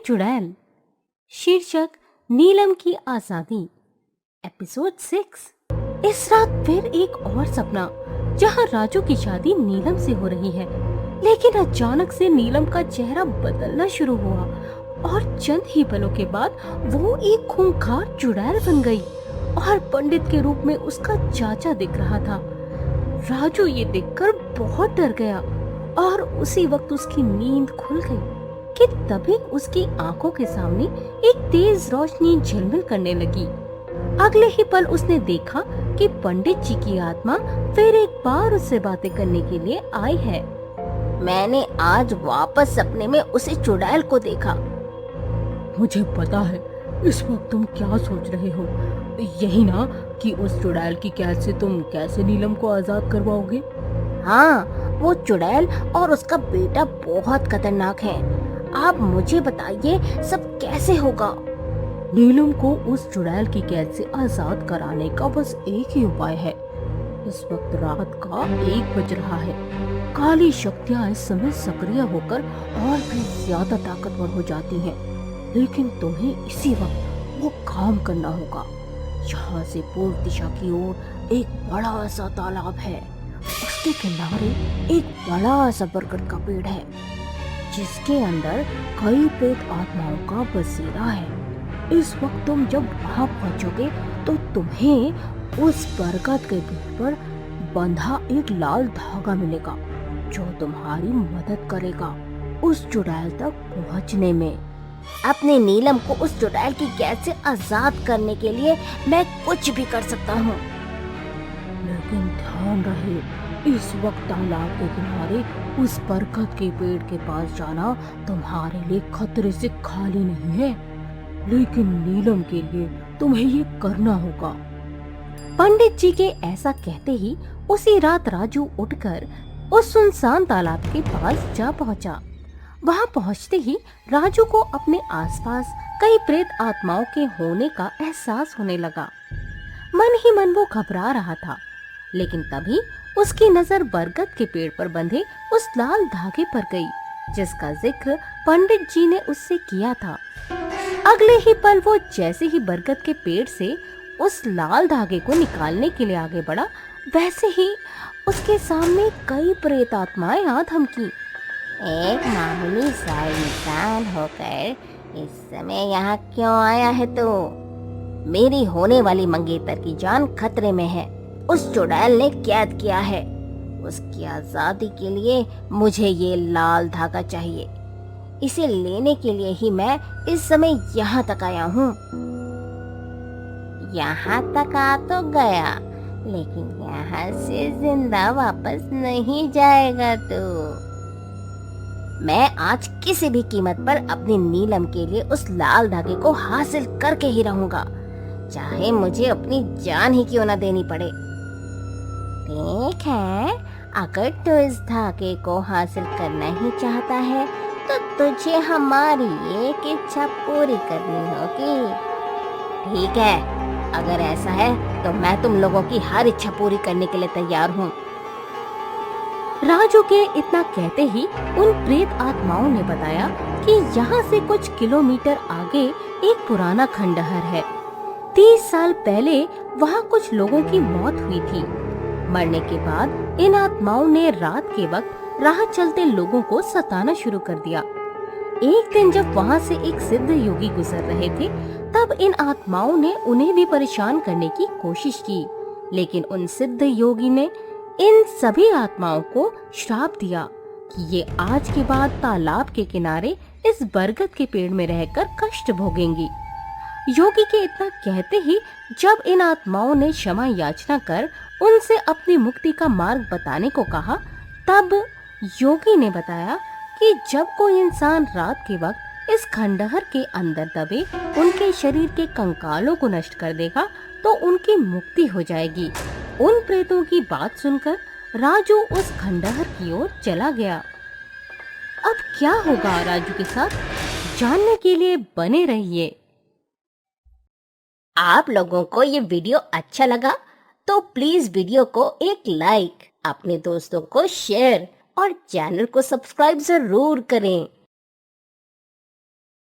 चुड़ैल। शीर्षक नीलम की आजादी। एपिसोड 6। इस रात फिर एक और सपना जहां राजू की शादी नीलम से हो रही है, लेकिन अचानक से नीलम का चेहरा बदलना शुरू हुआ और चंद ही पलों के बाद वो एक खूंखार चुड़ैल बन गई और पंडित के रूप में उसका चाचा दिख रहा था। राजू ये देखकर बहुत डर गया और उसी वक्त उसकी नींद खुल गई कि तभी उसकी आंखों के सामने एक तेज रोशनी झिलमिल करने लगी। अगले ही पल उसने देखा कि पंडित जी की आत्मा फिर एक बार उससे बातें करने के लिए आई है। मैंने आज वापस सपने में उसे चुड़ैल को देखा। मुझे पता है इस वक्त तुम क्या सोच रहे हो, यही ना कि उस चुड़ैल की कैद से तुम कैसे नीलम को आजाद करवाओगे। हाँ, वो चुड़ैल और उसका बेटा बहुत खतरनाक है। आप मुझे बताइए सब कैसे होगा। नीलम को उस चुड़ैल की कैद से आजाद कराने का बस एक ही उपाय है। इस वक्त रात का 1 बज रहा है। काली शक्तियां इस समय सक्रिय होकर और भी ज्यादा ताकतवर हो जाती हैं, लेकिन तुम्हें इसी वक्त वो काम करना होगा। यहाँ से पूर्व दिशा की ओर एक बड़ा सा तालाब है, उसके किनारे एक बड़ा सा बरगद का पेड़ है जिसके अंदर कई प्रेत आत्माओं का बसेरा है। इस वक्त तुम जब वहां पहुंचोगे तो तुम्हें उस बरगद के पेड़ पर बंधा एक लाल धागा मिलेगा जो तुम्हारी मदद करेगा उस चुड़ैल तक पहुंचने में। अपने नीलम को उस चुड़ैल की कैद से आजाद करने के लिए मैं कुछ भी कर सकता हूँ, लेकिन ध्यान रहे इस वक्त तालाब के किनारे उस बरगद के पेड़ के पास जाना तुम्हारे लिए खतरे से खाली नहीं है, लेकिन नीलम के लिए तुम्हें ये करना होगा। पंडित जी के ऐसा कहते ही उसी रात राजू उठकर उस सुनसान तालाब के पास जा पहुंचा। वहां पहुंचते ही राजू को अपने आसपास कई प्रेत आत्माओं के होने का एहसास होने लगा। मन ही मन वो घबरा रहा था, लेकिन तभी उसकी नजर बरगद के पेड़ पर बंधे उस लाल धागे पर गई जिसका जिक्र पंडित जी ने उससे किया था। अगले ही पल वो जैसे ही बरगद के पेड़ से उस लाल धागे को निकालने के लिए आगे बढ़ा, वैसे ही उसके सामने कई प्रेत आत्माएं आ थमकी। एक मामूली सा इंसान होकर इस समय यहाँ क्यों आया है तू? मेरी होने वाली मंगेतर की जान खतरे में है। उस चुड़ैल ने कैद किया है। उसकी आजादी के लिए मुझे ये लाल धागा चाहिए। इसे लेने के लिए ही मैं इस समय यहाँ तक आया हूँ। यहाँ तक आ तो गया, लेकिन यहाँ से जिंदा वापस नहीं जाएगा तू। मैं आज किसी भी कीमत पर अपनी नीलम के लिए उस लाल धागे को हासिल करके ही रहूंगा, चाहे मुझे अपनी जान ही क्यों न देनी पड़े। ठीक है, अगर तू इस धागे को हासिल करना ही चाहता है तो तुझे हमारी एक इच्छा पूरी करनी होगी। ठीक है, अगर ऐसा है तो मैं तुम लोगों की हर इच्छा पूरी करने के लिए तैयार हूँ। राजू के इतना कहते ही उन प्रेत आत्माओं ने बताया कि यहाँ से कुछ किलोमीटर आगे एक पुराना खंडहर है। 30 साल पहले वहाँ कुछ लोगों की मौत हुई थी। मरने के बाद इन आत्माओं ने रात के वक्त राह चलते लोगों को सताना शुरू कर दिया। एक दिन जब वहाँ से एक सिद्ध योगी गुजर रहे थे, तब इन आत्माओं ने उन्हें भी परेशान करने की कोशिश की, लेकिन उन सिद्ध योगी ने इन सभी आत्माओं को श्राप दिया कि ये आज के बाद तालाब के किनारे इस बरगद के पेड़ में रहकर कष्ट भोगेंगी। योगी के इतना कहते ही जब इन आत्माओं ने क्षमा याचना कर उनसे अपनी मुक्ति का मार्ग बताने को कहा, तब योगी ने बताया कि जब कोई इंसान रात के वक्त इस खंडहर के अंदर दबे उनके शरीर के कंकालों को नष्ट कर देगा तो उनकी मुक्ति हो जाएगी। उन प्रेतों की बात सुनकर राजू उस खंडहर की ओर चला गया। अब क्या होगा राजू के साथ, जानने के लिए बने रहिए। आप लोगों को ये वीडियो अच्छा लगा तो प्लीज वीडियो को एक लाइक, अपने दोस्तों को शेयर और चैनल को सब्सक्राइब जरूर करें।